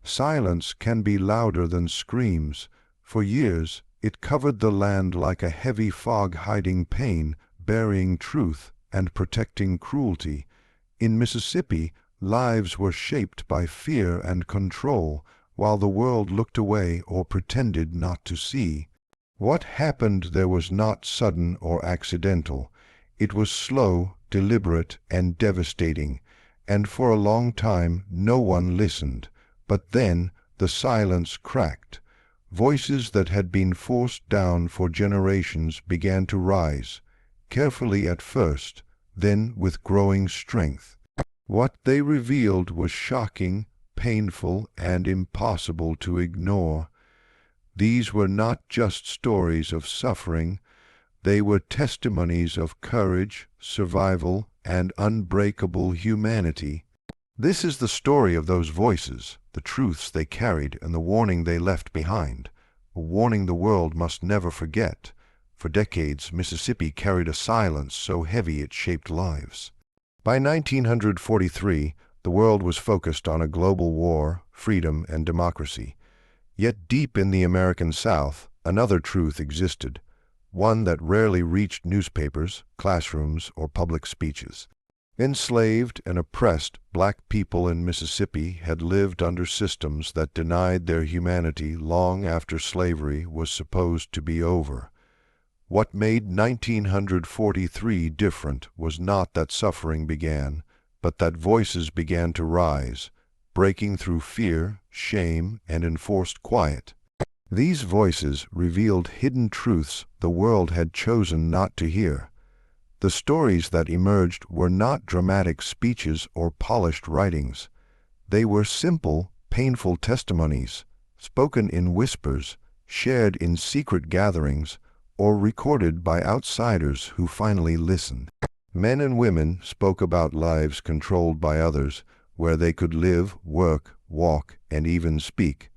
Silence can be louder than screams. For years, it covered the land like a heavy fog, hiding pain, burying truth, and protecting cruelty. In Mississippi, lives were shaped by fear and control, while the world looked away or pretended not to see. What happened there was not sudden or accidental. It was slow, deliberate, and devastating, and for a long time no one listened. But then the silence cracked. Voices that had been forced down for generations began to rise, carefully at first, then with growing strength. What they revealed was shocking, painful, and impossible to ignore. These were not just stories of suffering, they were testimonies of courage, survival, and unbreakable humanity. This is the story of those voices, the truths they carried, and the warning they left behind, a warning the world must never forget. For decades, Mississippi carried a silence so heavy it shaped lives. By 1943, the world was focused on a global war, freedom, and democracy. Yet deep in the American South, another truth existed, one that rarely reached newspapers, classrooms, or public speeches. Enslaved and oppressed black people in Mississippi had lived under systems that denied their humanity long after slavery was supposed to be over. What made 1943 different was not that suffering began, but that voices began to rise, breaking through fear, shame, and enforced quiet. These voices revealed hidden truths the world had chosen not to hear. The stories that emerged were not dramatic speeches or polished writings. They were simple, painful testimonies, spoken in whispers, shared in secret gatherings, or recorded by outsiders who finally listened. Men and women spoke about lives controlled by others, where they could live, work, walk, and even speak.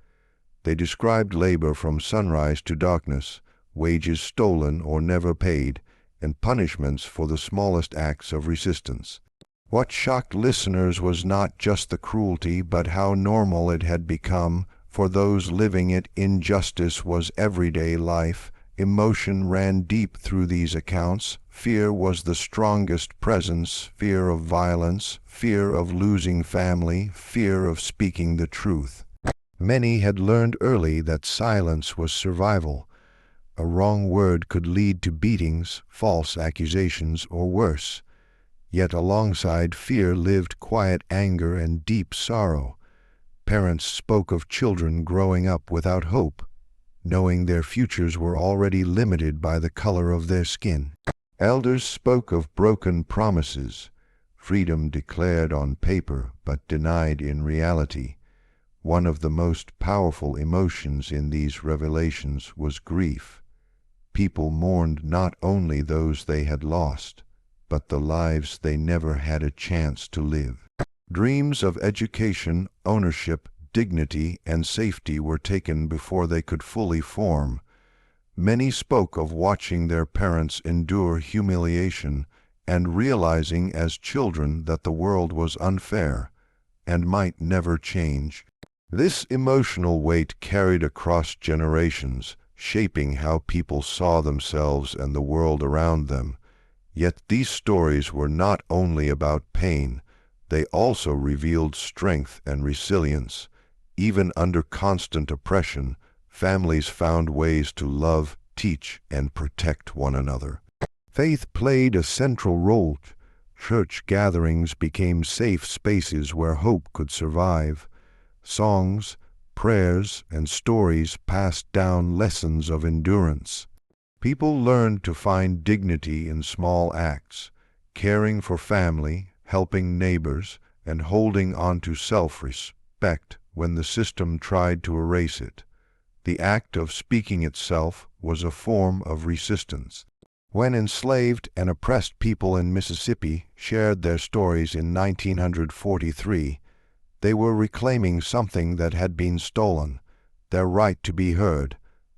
They described labor from sunrise to darkness, wages stolen or never paid, and punishments for the smallest acts of resistance. What shocked listeners was not just the cruelty, but how normal it had become. For those living it, injustice was everyday life. Emotion ran deep through these accounts. Fear was the strongest presence, fear of violence, fear of losing family, fear of speaking the truth. Many had learned early that silence was survival. A wrong word could lead to beatings, false accusations, or worse. Yet alongside fear lived quiet anger and deep sorrow. Parents spoke of children growing up without hope, knowing their futures were already limited by the color of their skin. Elders spoke of broken promises, freedom declared on paper but denied in reality. One of the most powerful emotions in these revelations was grief. People mourned not only those they had lost, but the lives they never had a chance to live. Dreams of education, ownership, dignity, and safety were taken before they could fully form. Many spoke of watching their parents endure humiliation and realizing as children that the world was unfair and might never change. This emotional weight carried across generations, shaping how people saw themselves and the world around them. Yet these stories were not only about pain, they also revealed strength and resilience. Even under constant oppression, families found ways to love, teach, and protect one another. Faith played a central role. Church gatherings became safe spaces where hope could survive. Songs, prayers, and stories passed down lessons of endurance. People learned to find dignity in small acts, caring for family, helping neighbors, and holding on to self-respect when the system tried to erase it. The act of speaking itself was a form of resistance. When enslaved and oppressed people in Mississippi shared their stories in 1943, they were reclaiming something that had been stolen, their right to be heard.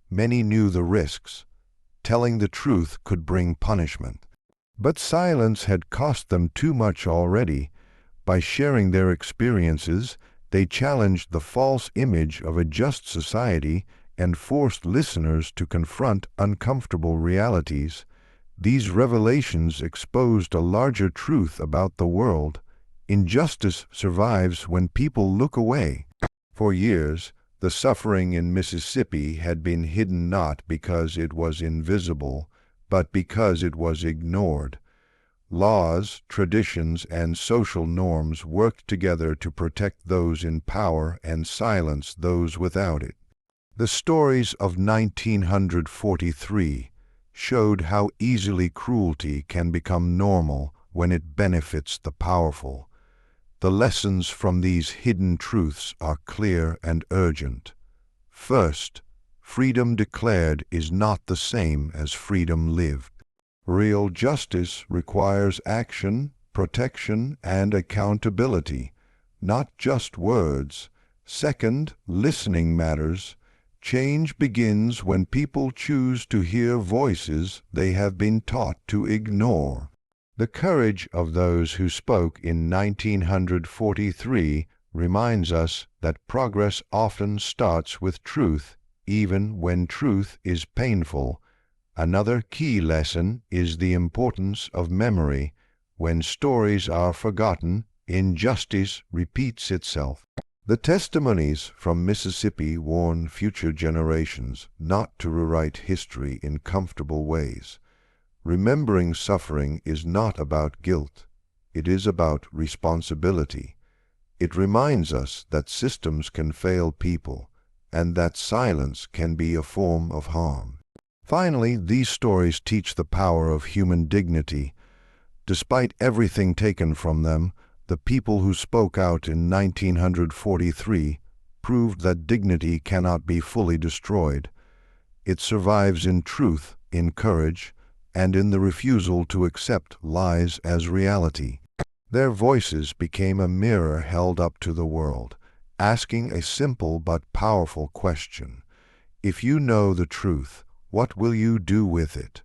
Many knew the risks. Telling the truth could bring punishment. But silence had cost them too much already. By sharing their experiences, They challenged the false image of a just society and forced listeners to confront uncomfortable realities. These revelations exposed a larger truth about the world. Injustice survives when people look away. For years, the suffering in Mississippi had been hidden not because it was invisible, but because it was ignored. Laws, traditions, and social norms worked together to protect those in power and silence those without it. The stories of 1943 showed how easily cruelty can become normal when it benefits the powerful. The lessons from these hidden truths are clear and urgent. First, freedom declared is not the same as freedom lived. Real justice requires action, protection, and accountability, not just words. Second, listening matters. Change begins when people choose to hear voices they have been taught to ignore. The courage of those who spoke in 1943 reminds us that progress often starts with truth, even when truth is painful. Another key lesson is the importance of memory. When stories are forgotten, injustice repeats itself. The testimonies from Mississippi warn future generations not to rewrite history in comfortable ways. Remembering suffering is not about guilt. It is about responsibility. It reminds us that systems can fail people, and that silence can be a form of harm. Finally, these stories teach the power of human dignity. Despite everything taken from them, the people who spoke out in 1943 proved that dignity cannot be fully destroyed. It survives in truth, in courage, and in the refusal to accept lies as reality. Their voices became a mirror held up to the world, asking a simple but powerful question. If you know the truth, what will you do with it?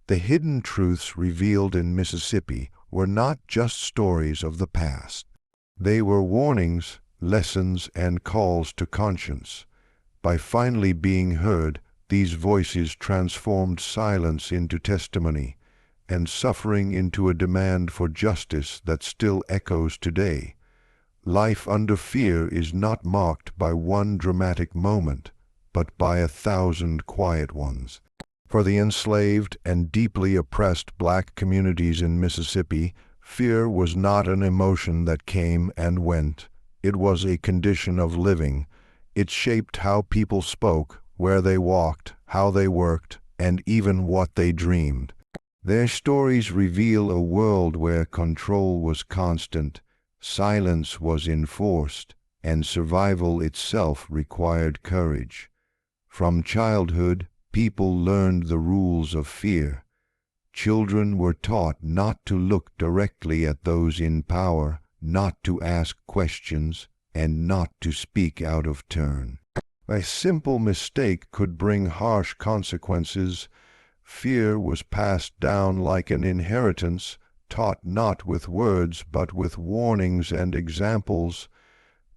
The hidden truths revealed in Mississippi were not just stories of the past. They were warnings, lessons, and calls to conscience. By finally being heard, these voices transformed silence into testimony, and suffering into a demand for justice that still echoes today. Life under fear is not marked by one dramatic moment, but by 1,000 quiet ones. For the enslaved and deeply oppressed black communities in Mississippi, fear was not an emotion that came and went. It was a condition of living. It shaped how people spoke, where they walked, how they worked, and even what they dreamed. Their stories reveal a world where control was constant, silence was enforced, and survival itself required courage. From childhood, people learned the rules of fear. Children were taught not to look directly at those in power, not to ask questions, and not to speak out of turn. A simple mistake could bring harsh consequences. Fear was passed down like an inheritance, taught not with words but with warnings and examples.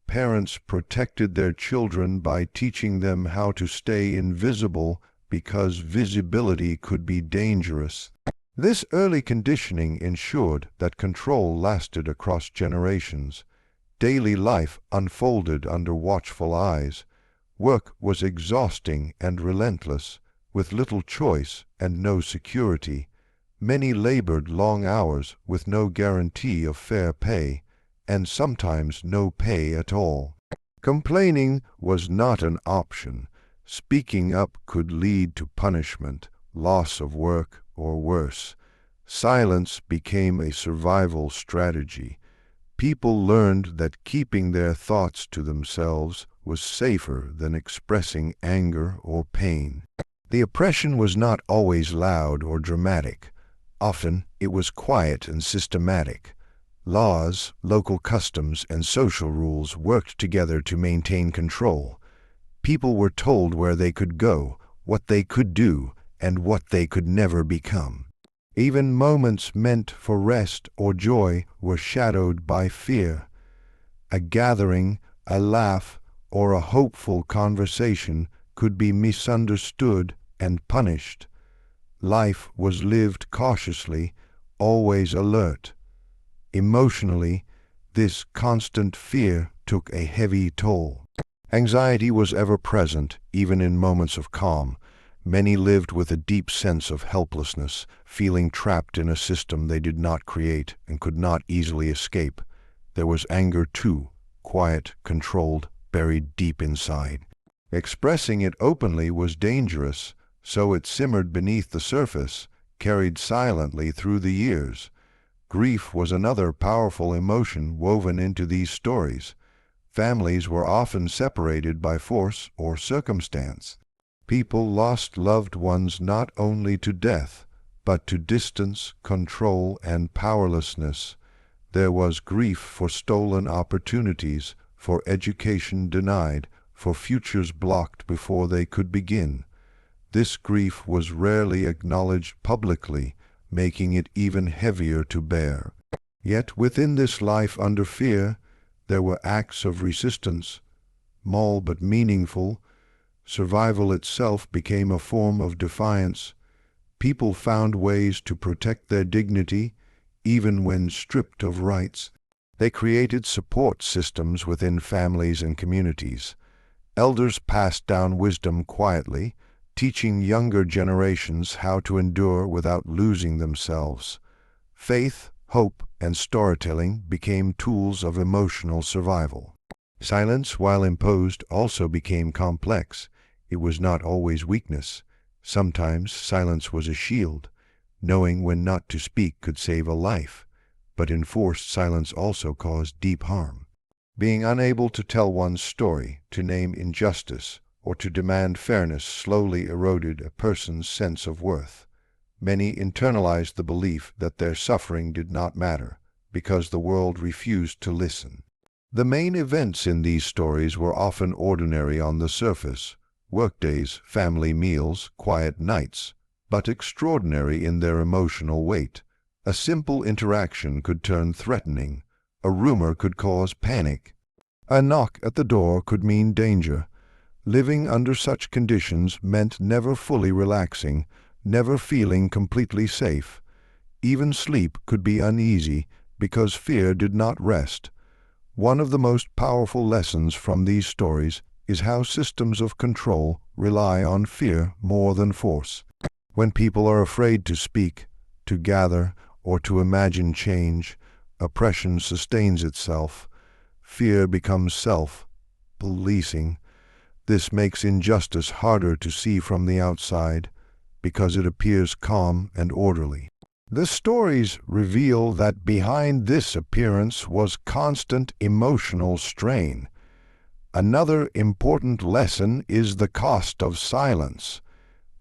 Parents protected their children by teaching them how to stay invisible because visibility could be dangerous. This early conditioning ensured that control lasted across generations. Daily life unfolded under watchful eyes. Work was exhausting and relentless, with little choice and no security. Many labored long hours with no guarantee of fair pay, and sometimes no pay at all. Complaining was not an option. Speaking up could lead to punishment, loss of work, or worse. Silence became a survival strategy. People learned that keeping their thoughts to themselves was safer than expressing anger or pain. The oppression was not always loud or dramatic. Often it was quiet and systematic. Laws, local customs, and social rules worked together to maintain control. People were told where they could go, what they could do, and what they could never become. Even moments meant for rest or joy were shadowed by fear. A gathering, A laugh or a hopeful conversation could be misunderstood and punished. Life was lived cautiously, always alert. Emotionally, this constant fear took a heavy toll. Anxiety was ever present, even in moments of calm. Many lived with a deep sense of helplessness, feeling trapped in a system they did not create and could not easily escape. There was anger too, quiet, controlled, buried deep inside. Expressing it openly was dangerous, so it simmered beneath the surface, carried silently through the years. Grief was another powerful emotion woven into these stories. Families were often separated by force or circumstance. People lost loved ones not only to death, but to distance, control, and powerlessness. There was grief for stolen opportunities, for education denied, for futures blocked before they could begin. This grief was rarely acknowledged publicly, making it even heavier to bear. Yet within this life under fear, there were acts of resistance, small but meaningful. Survival itself became a form of defiance. People found ways to protect their dignity, even when stripped of rights. They created support systems within families and communities. Elders passed down wisdom quietly, teaching younger generations how to endure without losing themselves. Faith, hope, and storytelling became tools of emotional survival. Silence, while imposed, also became complex. It was not always weakness. Sometimes silence was a shield. Knowing when not to speak could save a life, but enforced silence also caused deep harm. Being unable to tell one's story, to name injustice, or to demand fairness slowly eroded a person's sense of worth. Many internalized the belief that their suffering did not matter, because the world refused to listen. The main events in these stories were often ordinary on the surface: workdays, family meals, quiet nights, but extraordinary in their emotional weight. A simple interaction could turn threatening. A rumor could cause panic. A knock at the door could mean danger. Living under such conditions meant never fully relaxing, never feeling completely safe. Even sleep could be uneasy because fear did not rest. One of the most powerful lessons from these stories is how systems of control rely on fear more than force. When people are afraid to speak, to gather, or to imagine change, oppression sustains itself. Fear becomes self-policing. This makes injustice harder to see from the outside, because it appears calm and orderly. The stories reveal that behind this appearance was constant emotional strain. Another important lesson is the cost of silence.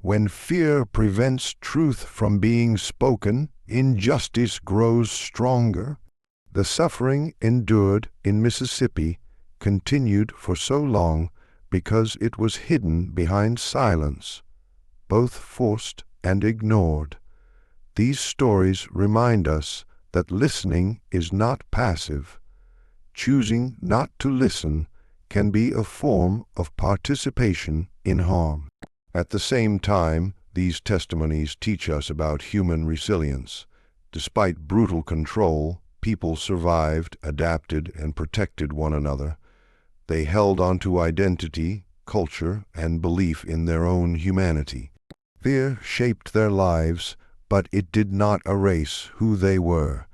When fear prevents truth from being spoken, injustice grows stronger. The suffering endured in Mississippi continued for so long because it was hidden behind silence, both forced and ignored. These stories remind us that listening is not passive. Choosing not to listen can be a form of participation in harm. At the same time, these testimonies teach us about human resilience. Despite brutal control, people survived, adapted, and protected one another. They held onto identity, culture, and belief in their own humanity. Fear shaped their lives, but it did not erase who they were.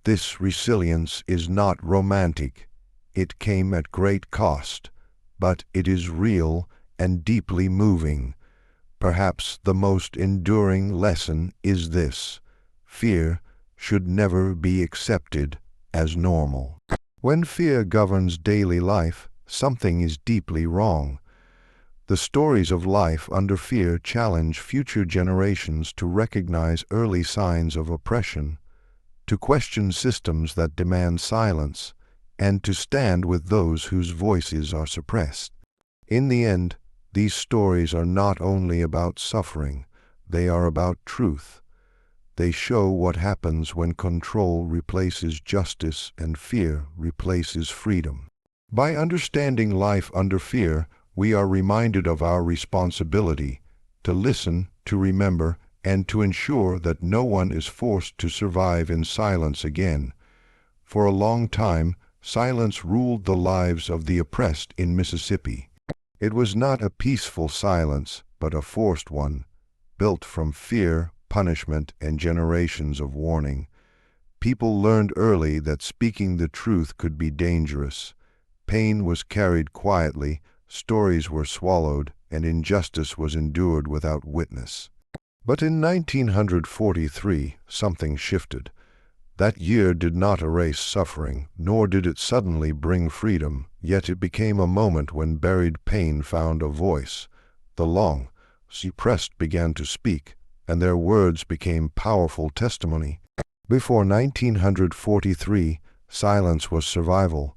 This resilience is not romantic. It came at great cost, but it is real and deeply moving. Perhaps the most enduring lesson is this: fear should never be accepted as normal. When fear governs daily life, something is deeply wrong. The stories of life under fear challenge future generations to recognize early signs of oppression, to question systems that demand silence, and to stand with those whose voices are suppressed. In the end, these stories are not only about suffering, they are about truth. They show what happens when control replaces justice and fear replaces freedom. By understanding life under fear, we are reminded of our responsibility to listen, to remember, and to ensure that no one is forced to survive in silence again. For a long time, silence ruled the lives of the oppressed in Mississippi. It was not a peaceful silence, but a forced one, built from fear, punishment, and generations of warning. People learned early that speaking the truth could be dangerous. Pain was carried quietly, stories were swallowed, and injustice was endured without witness. But in 1943, something shifted. That year did not erase suffering, nor did it suddenly bring freedom, yet it became a moment when buried pain found a voice. The long suppressed began to speak, and their words became powerful testimony. Before 1943, silence was survival.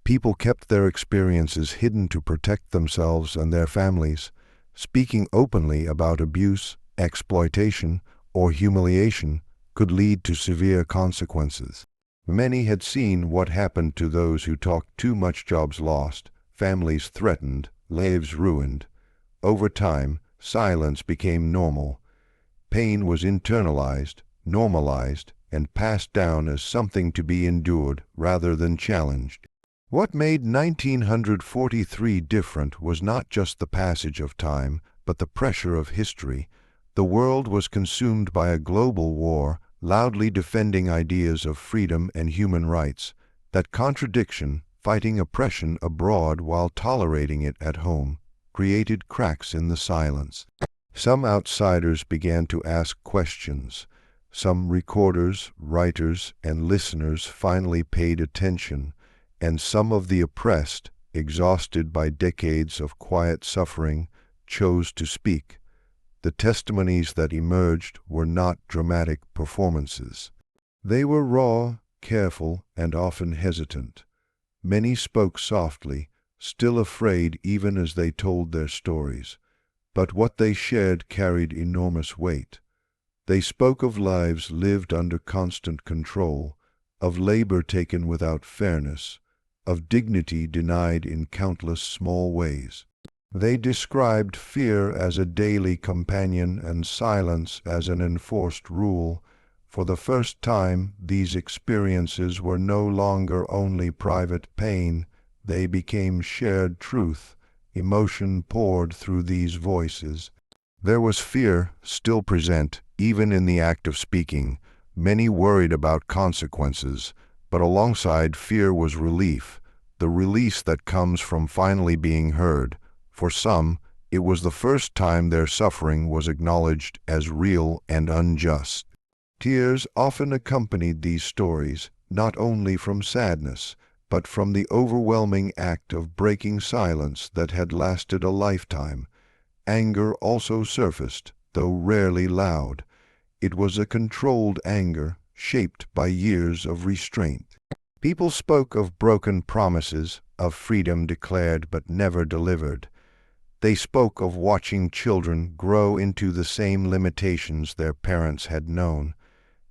People kept their experiences hidden to protect themselves and their families. Speaking openly about abuse, exploitation, or humiliation could lead to severe consequences. Many had seen what happened to those who talked too much: jobs lost, families threatened, lives ruined. Over time, silence became normal. Pain was internalized, normalized, and passed down as something to be endured rather than challenged. What made 1943 different was not just the passage of time, but the pressure of history. The world was consumed by a global war, loudly defending ideas of freedom and human rights. That contradiction, fighting oppression abroad while tolerating it at home, created cracks in the silence. Some outsiders began to ask questions. Some recorders, writers, and listeners finally paid attention, and some of the oppressed, exhausted by decades of quiet suffering, chose to speak. The testimonies that emerged were not dramatic performances. They were raw, careful, and often hesitant. Many spoke softly, still afraid even as they told their stories. But what they shared carried enormous weight. They spoke of lives lived under constant control, of labor taken without fairness, of dignity denied in countless small ways. They described fear as a daily companion and silence as an enforced rule. For the first time, these experiences were no longer only private pain, they became shared truth. Emotion poured through these voices. There was fear still present, even in the act of speaking. Many worried about consequences, but alongside fear was relief, the release that comes from finally being heard. For some, it was the first time their suffering was acknowledged as real and unjust. Tears often accompanied these stories, not only from sadness, but from the overwhelming act of breaking silence that had lasted a lifetime. Anger also surfaced, though rarely loud. It was a controlled anger, shaped by years of restraint. People spoke of broken promises, of freedom declared but never delivered. They spoke of watching children grow into the same limitations their parents had known.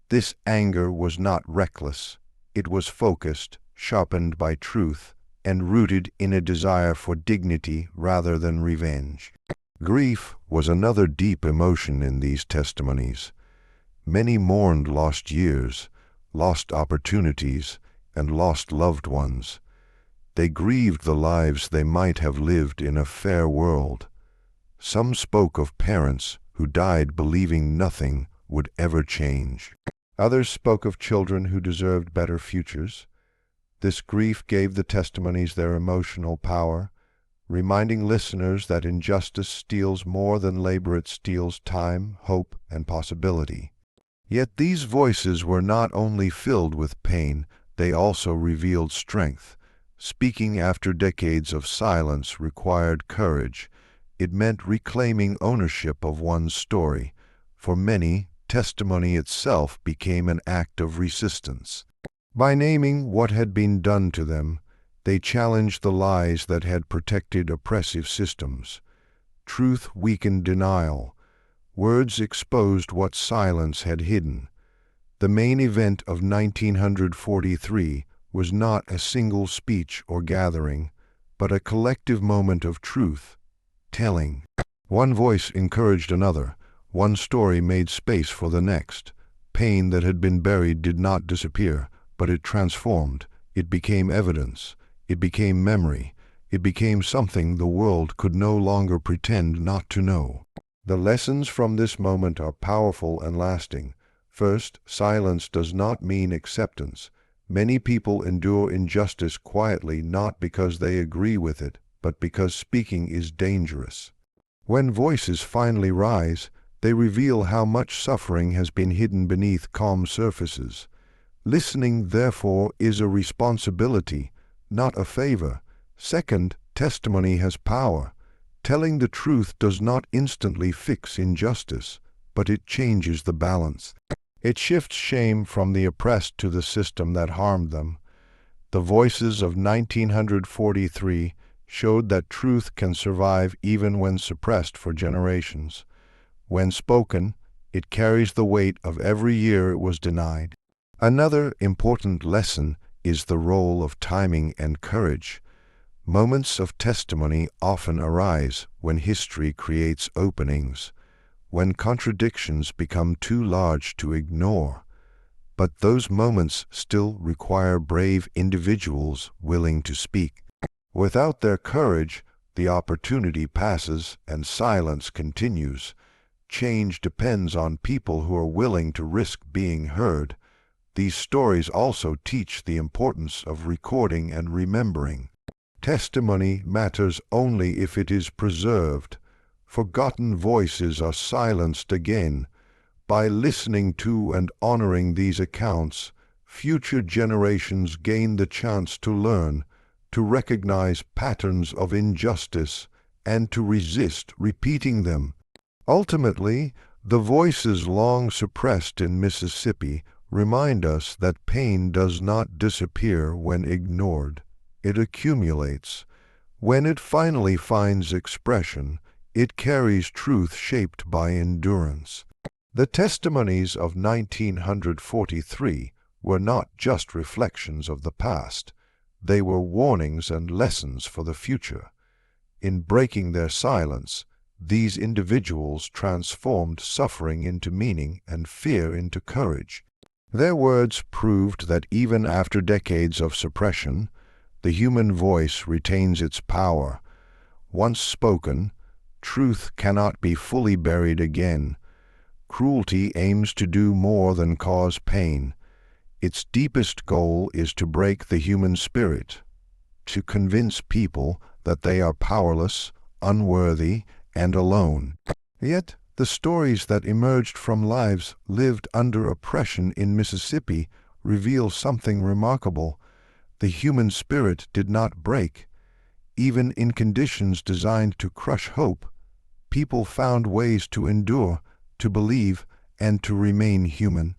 This anger was not reckless. It was focused, sharpened by truth, and rooted in a desire for dignity rather than revenge. Grief was another deep emotion in these testimonies. Many mourned lost years, lost opportunities, and lost loved ones. They grieved the lives they might have lived in a fair world. Some spoke of parents who died believing nothing would ever change. Others spoke of children who deserved better futures. This grief gave the testimonies their emotional power, reminding listeners that injustice steals more than labor. It steals time, hope, and possibility. Yet these voices were not only filled with pain, they also revealed strength. Speaking after decades of silence required courage. It meant reclaiming ownership of one's story. For many, testimony itself became an act of resistance. By naming what had been done to them, they challenged the lies that had protected oppressive systems. Truth weakened denial. Words exposed what silence had hidden. The main event of 1943 was not a single speech or gathering, but a collective moment of truth, telling. One voice encouraged another, one story made space for the next. Pain that had been buried did not disappear, but it transformed. It became evidence. It became memory. It became something the world could no longer pretend not to know. The lessons from this moment are powerful and lasting. First, silence does not mean acceptance. Many people endure injustice quietly not because they agree with it, but because speaking is dangerous. When voices finally rise, they reveal how much suffering has been hidden beneath calm surfaces. Listening, therefore, is a responsibility, not a favor. Second, testimony has power. Telling the truth does not instantly fix injustice, but it changes the balance. It shifts shame from the oppressed to the system that harmed them. The voices of 1943 showed that truth can survive even when suppressed for generations. When spoken, it carries the weight of every year it was denied. Another important lesson is the role of timing and courage. Moments of testimony often arise when history creates openings, when contradictions become too large to ignore. But those moments still require brave individuals willing to speak. Without their courage, the opportunity passes and silence continues. Change depends on people who are willing to risk being heard. These stories also teach the importance of recording and remembering. Testimony matters only if it is preserved. Forgotten voices are silenced again. By listening to and honoring these accounts, future generations gain the chance to learn, to recognize patterns of injustice, and to resist repeating them. Ultimately, the voices long suppressed in Mississippi remind us that pain does not disappear when ignored. It accumulates. When it finally finds expression, it carries truth shaped by endurance. The testimonies of 1943 were not just reflections of the past. They were warnings and lessons for the future. In breaking their silence, these individuals transformed suffering into meaning and fear into courage. Their words proved that even after decades of suppression, the human voice retains its power. Once spoken, truth cannot be fully buried again. Cruelty aims to do more than cause pain. Its deepest goal is to break the human spirit, to convince people that they are powerless, unworthy, and alone. Yet, the stories that emerged from lives lived under oppression in Mississippi reveal something remarkable. The human spirit did not break. Even in conditions designed to crush hope, people found ways to endure, to believe, and to remain human.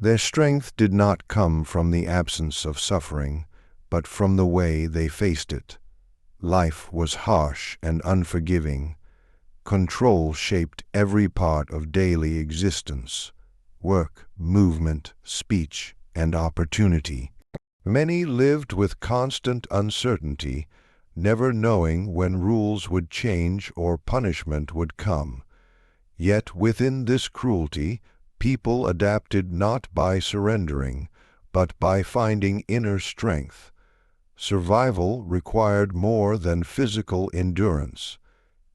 Their strength did not come from the absence of suffering, but from the way they faced it. Life was harsh and unforgiving. Control shaped every part of daily existence: work, movement, speech, and opportunity. Many lived with constant uncertainty, never knowing when rules would change or punishment would come. Yet within this cruelty, people adapted not by surrendering, but by finding inner strength. Survival required more than physical endurance.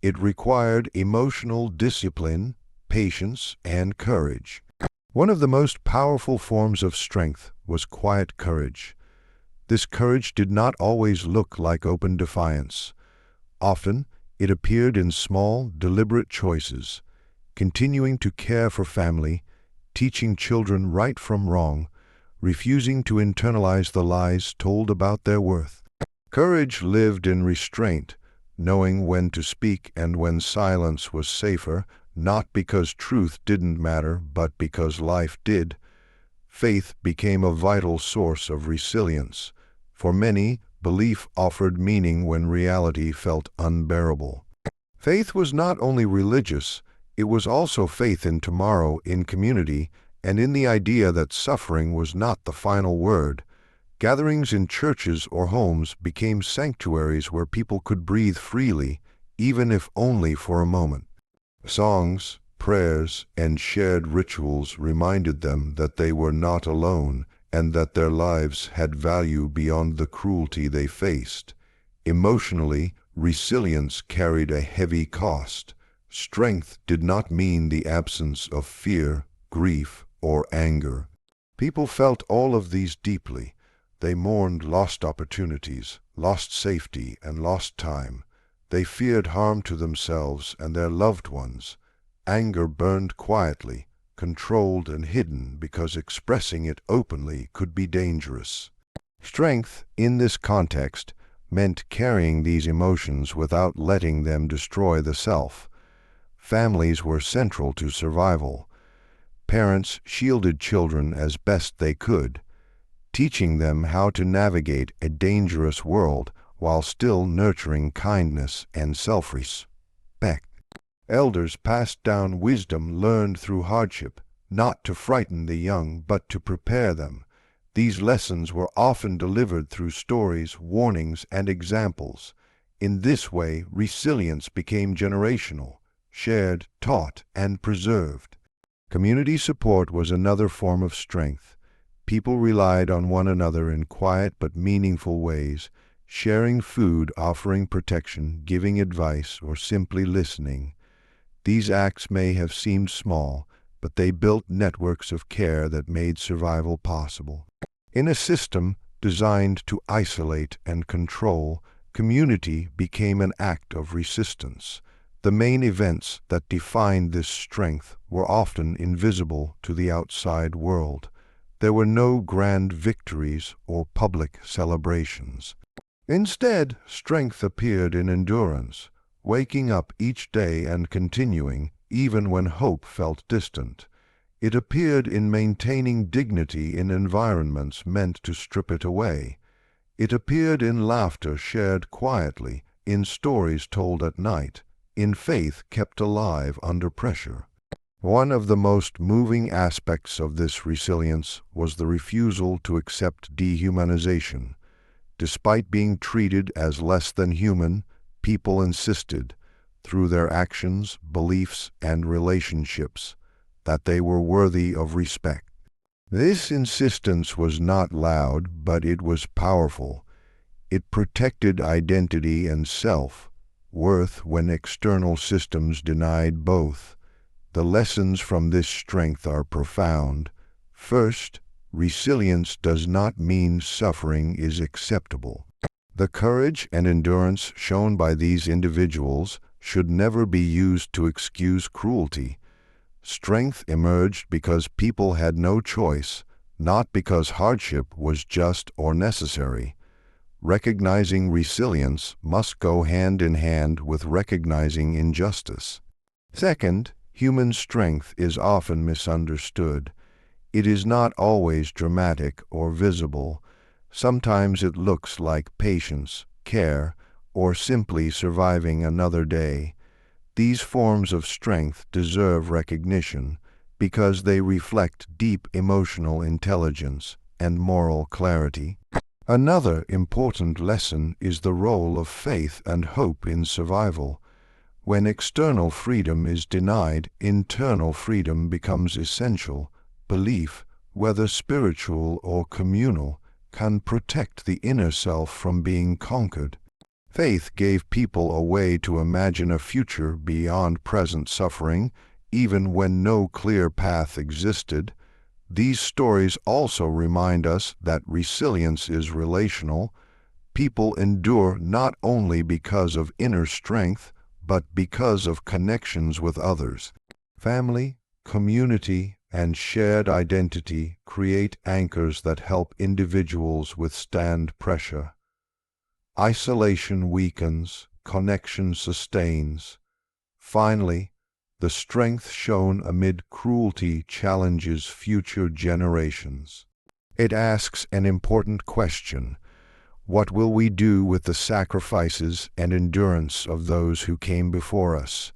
It required emotional discipline, patience, and courage. One of the most powerful forms of strength was quiet courage. This courage did not always look like open defiance. Often, it appeared in small, deliberate choices: continuing to care for family, teaching children right from wrong, refusing to internalize the lies told about their worth. Courage lived in restraint, knowing when to speak and when silence was safer, not because truth didn't matter, but because life did. Faith became a vital source of resilience. For many, belief offered meaning when reality felt unbearable. Faith was not only religious, it was also faith in tomorrow, in community, and in the idea that suffering was not the final word. Gatherings in churches or homes became sanctuaries where people could breathe freely, even if only for a moment. Songs, prayers, and shared rituals reminded them that they were not alone and that their lives had value beyond the cruelty they faced. Emotionally, resilience carried a heavy cost. Strength did not mean the absence of fear, grief, or anger. People felt all of these deeply. They mourned lost opportunities, lost safety, and lost time. They feared harm to themselves and their loved ones. Anger burned quietly, controlled and hidden because expressing it openly could be dangerous. Strength, in this context, meant carrying these emotions without letting them destroy the self. Families were central to survival. Parents shielded children as best they could, teaching them how to navigate a dangerous world while still nurturing kindness and self-respect. Elders passed down wisdom learned through hardship, not to frighten the young, but to prepare them. These lessons were often delivered through stories, warnings, and examples. In this way, resilience became generational, shared, taught, and preserved. Community support was another form of strength. People relied on one another in quiet but meaningful ways, sharing food, offering protection, giving advice, or simply listening. These acts may have seemed small, but they built networks of care that made survival possible. In a system designed to isolate and control, community became an act of resistance. The main events that defined this strength were often invisible to the outside world. There were no grand victories or public celebrations. Instead, strength appeared in endurance, waking up each day and continuing, even when hope felt distant. It appeared in maintaining dignity in environments meant to strip it away. It appeared in laughter shared quietly, in stories told at night, in faith kept alive under pressure. One of the most moving aspects of this resilience was the refusal to accept dehumanization. Despite being treated as less than human, people insisted, through their actions, beliefs, and relationships, that they were worthy of respect. This insistence was not loud, but it was powerful. It protected identity and self-worth when external systems denied both. The lessons from this strength are profound. First, resilience does not mean suffering is acceptable. The courage and endurance shown by these individuals should never be used to excuse cruelty. Strength emerged because people had no choice, not because hardship was just or necessary. Recognizing resilience must go hand in hand with recognizing injustice. Second, human strength is often misunderstood. It is not always dramatic or visible. Sometimes it looks like patience, care, or simply surviving another day. These forms of strength deserve recognition because they reflect deep emotional intelligence and moral clarity. Another important lesson is the role of faith and hope in survival. When external freedom is denied, internal freedom becomes essential. Belief, whether spiritual or communal, can protect the inner self from being conquered. Faith gave people a way to imagine a future beyond present suffering, even when no clear path existed. These stories also remind us that resilience is relational. People endure not only because of inner strength, but because of connections with others. Family, community, and shared identity create anchors that help individuals withstand pressure. Isolation weakens, connection sustains. Finally, the strength shown amid cruelty challenges future generations. It asks an important question. What will we do with the sacrifices and endurance of those who came before us?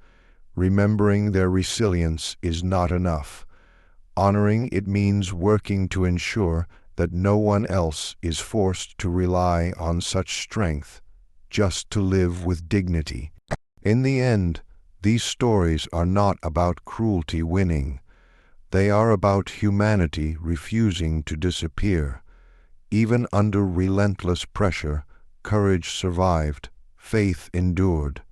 Remembering their resilience is not enough. Honoring it means working to ensure that no one else is forced to rely on such strength just to live with dignity. In the end, these stories are not about cruelty winning. They are about humanity refusing to disappear. Even under relentless pressure, courage survived, faith endured,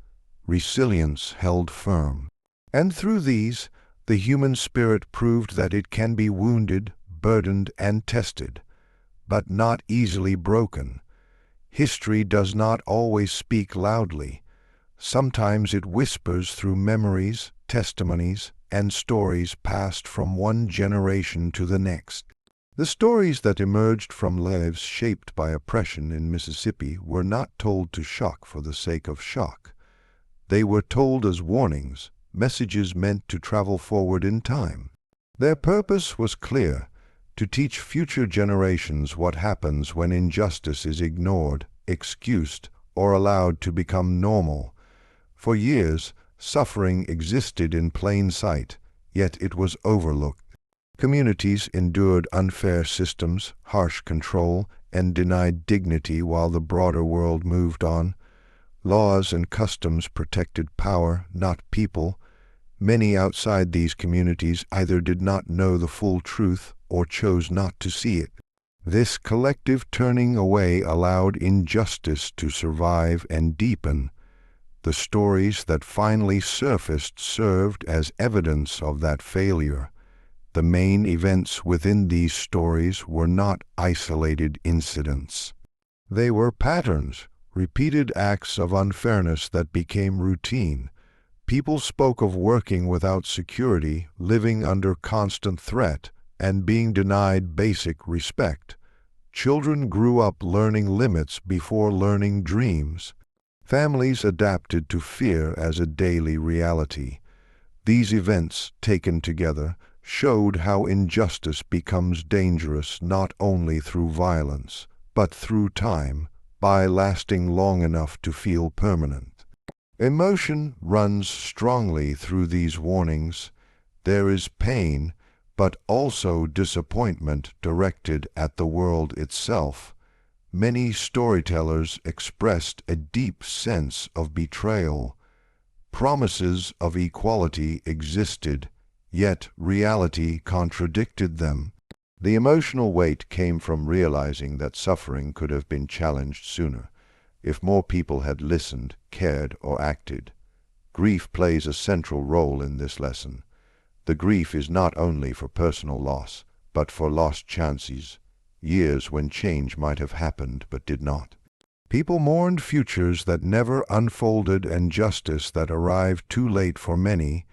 resilience held firm. And through these, the human spirit proved that it can be wounded, burdened, and tested, but not easily broken. History does not always speak loudly. Sometimes it whispers through memories, testimonies, and stories passed from one generation to the next. The stories that emerged from lives shaped by oppression in Mississippi were not told to shock for the sake of shock. They were told as warnings, messages meant to travel forward in time. Their purpose was clear: to teach future generations what happens when injustice is ignored, excused, or allowed to become normal. For years, suffering existed in plain sight, yet it was overlooked. Communities endured unfair systems, harsh control, and denied dignity while the broader world moved on. Laws and customs protected power, not people. Many outside these communities either did not know the full truth or chose not to see it. This collective turning away allowed injustice to survive and deepen. The stories that finally surfaced served as evidence of that failure. The main events within these stories were not isolated incidents. They were patterns, repeated acts of unfairness that became routine. People spoke of working without security, living under constant threat, and being denied basic respect. Children grew up learning limits before learning dreams. Families adapted to fear as a daily reality. These events, taken together, showed how injustice becomes dangerous not only through violence, but through time, by lasting long enough to feel permanent. Emotion runs strongly through these warnings. There is pain, but also disappointment directed at the world itself. Many storytellers expressed a deep sense of betrayal. Promises of equality existed, yet reality contradicted them. The emotional weight came from realizing that suffering could have been challenged sooner, if more people had listened, cared, or acted. Grief plays a central role in this lesson. The grief is not only for personal loss, but for lost chances, years when change might have happened but did not. People mourned futures that never unfolded and justice that arrived too late for many.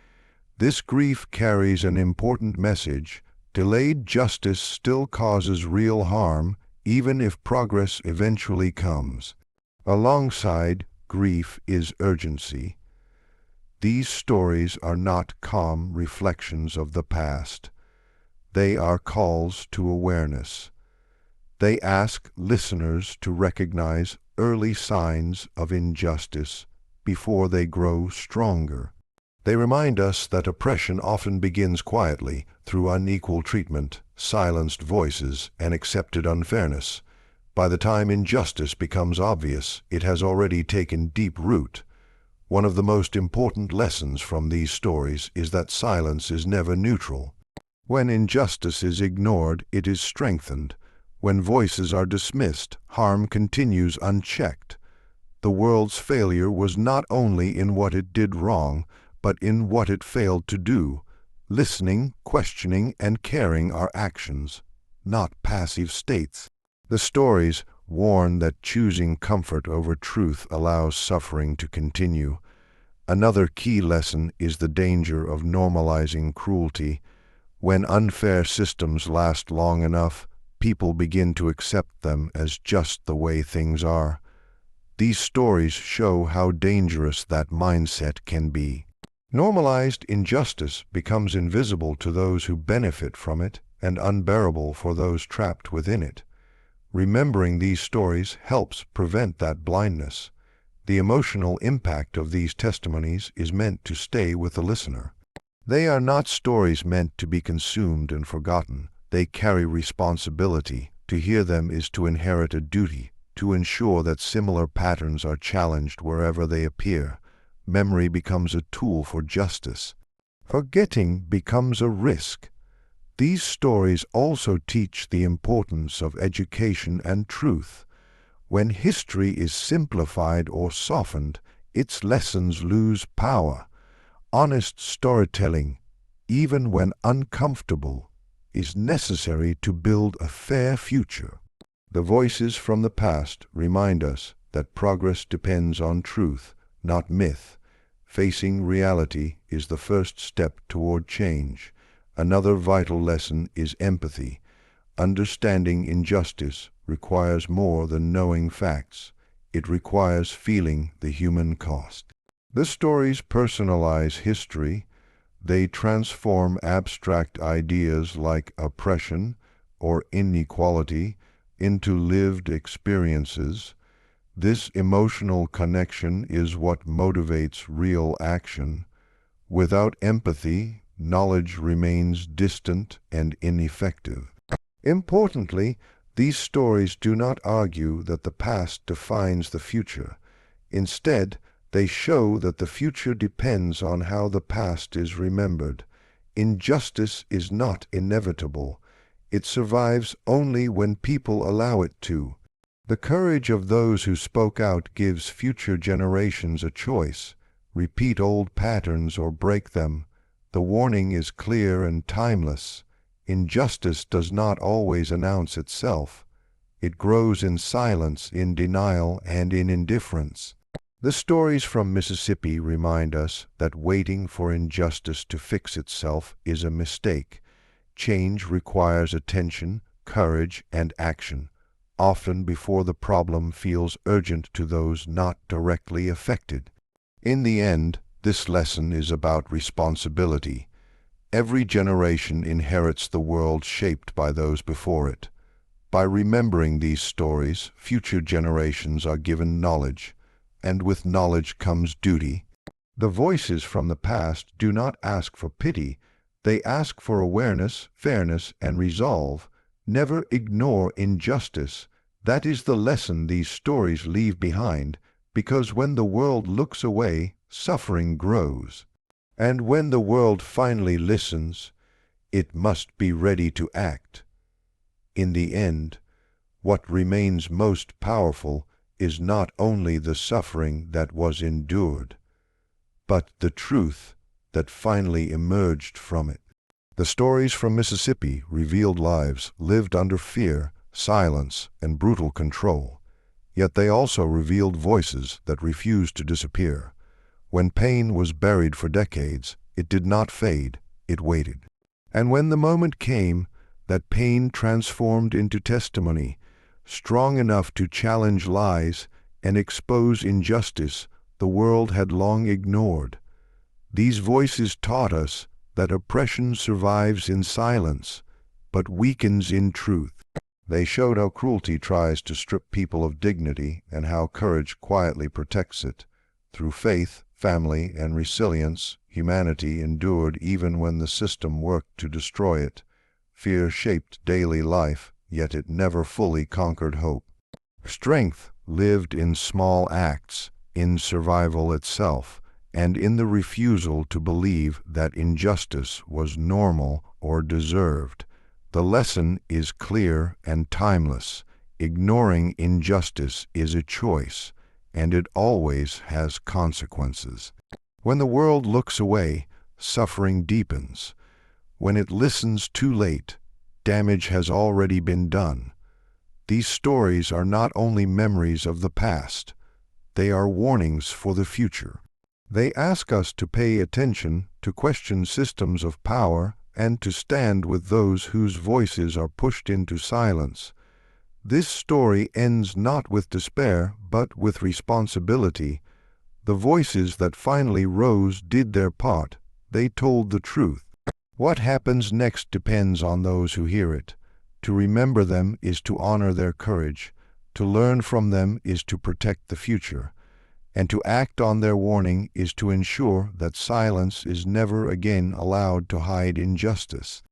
This grief carries an important message. Delayed justice still causes real harm, even if progress eventually comes. Alongside grief is urgency. These stories are not calm reflections of the past. They are calls to awareness. They ask listeners to recognize early signs of injustice before they grow stronger. They remind us that oppression often begins quietly through unequal treatment, silenced voices, and accepted unfairness. By the time injustice becomes obvious, it has already taken deep root. One of the most important lessons from these stories is that silence is never neutral. When injustice is ignored, it is strengthened. When voices are dismissed, harm continues unchecked. The world's failure was not only in what it did wrong, but in what it failed to do. Listening, questioning, and caring are actions, not passive states. The stories warn that choosing comfort over truth allows suffering to continue. Another key lesson is the danger of normalizing cruelty. When unfair systems last long enough, people begin to accept them as just the way things are. These stories show how dangerous that mindset can be. Normalized injustice becomes invisible to those who benefit from it and unbearable for those trapped within it. Remembering these stories helps prevent that blindness. The emotional impact of these testimonies is meant to stay with the listener. They are not stories meant to be consumed and forgotten. They carry responsibility, To hear them is to inherit a duty, to ensure that similar patterns are challenged wherever they appear. Memory becomes a tool for justice. Forgetting becomes a risk. These stories also teach the importance of education and truth. When history is simplified or softened, its lessons lose power. Honest storytelling, even when uncomfortable, is necessary to build a fair future. The voices from the past remind us that progress depends on truth, not myth. Facing reality is the first step toward change. Another vital lesson is empathy. Understanding injustice requires more than knowing facts. It requires feeling the human cost. The stories personalize history. They transform abstract ideas like oppression or inequality into lived experiences. This emotional connection is what motivates real action. Without empathy, knowledge remains distant and ineffective. Importantly, these stories do not argue that the past defines the future. Instead, they show that the future depends on how the past is remembered. Injustice is not inevitable. It survives only when people allow it to. The courage of those who spoke out gives future generations a choice: repeat old patterns or break them. The warning is clear and timeless. Injustice does not always announce itself. It grows in silence, in denial, and in indifference. The stories from Mississippi remind us that waiting for injustice to fix itself is a mistake. Change requires attention, courage, and action, often before the problem feels urgent to those not directly affected. In the end, this lesson is about responsibility. Every generation inherits the world shaped by those before it. By remembering these stories, future generations are given knowledge, and with knowledge comes duty. The voices from the past do not ask for pity. They ask for awareness, fairness, and resolve. Never ignore injustice. That is the lesson these stories leave behind, because when the world looks away, suffering grows. And when the world finally listens, it must be ready to act. In the end, what remains most powerful is not only the suffering that was endured, but the truth that finally emerged from it. The stories from Mississippi revealed lives lived under fear, silence, and brutal control. Yet they also revealed voices that refused to disappear. When pain was buried for decades, it did not fade, it waited. And when the moment came, that pain transformed into testimony, strong enough to challenge lies and expose injustice the world had long ignored. These voices taught us that oppression survives in silence, but weakens in truth. They showed how cruelty tries to strip people of dignity and how courage quietly protects it. Through faith, family, and resilience, humanity endured even when the system worked to destroy it. Fear shaped daily life, yet it never fully conquered hope. Strength lived in small acts, in survival itself, and in the refusal to believe that injustice was normal or deserved. The lesson is clear and timeless. Ignoring injustice is a choice, and it always has consequences. When the world looks away, suffering deepens. When it listens too late, damage has already been done. These stories are not only memories of the past, they are warnings for the future. They ask us to pay attention, to question systems of power, and to stand with those whose voices are pushed into silence. This story ends not with despair, but with responsibility. The voices that finally rose did their part. They told the truth. What happens next depends on those who hear it. To remember them is to honor their courage. To learn from them is to protect the future. And to act on their warning is to ensure that silence is never again allowed to hide injustice.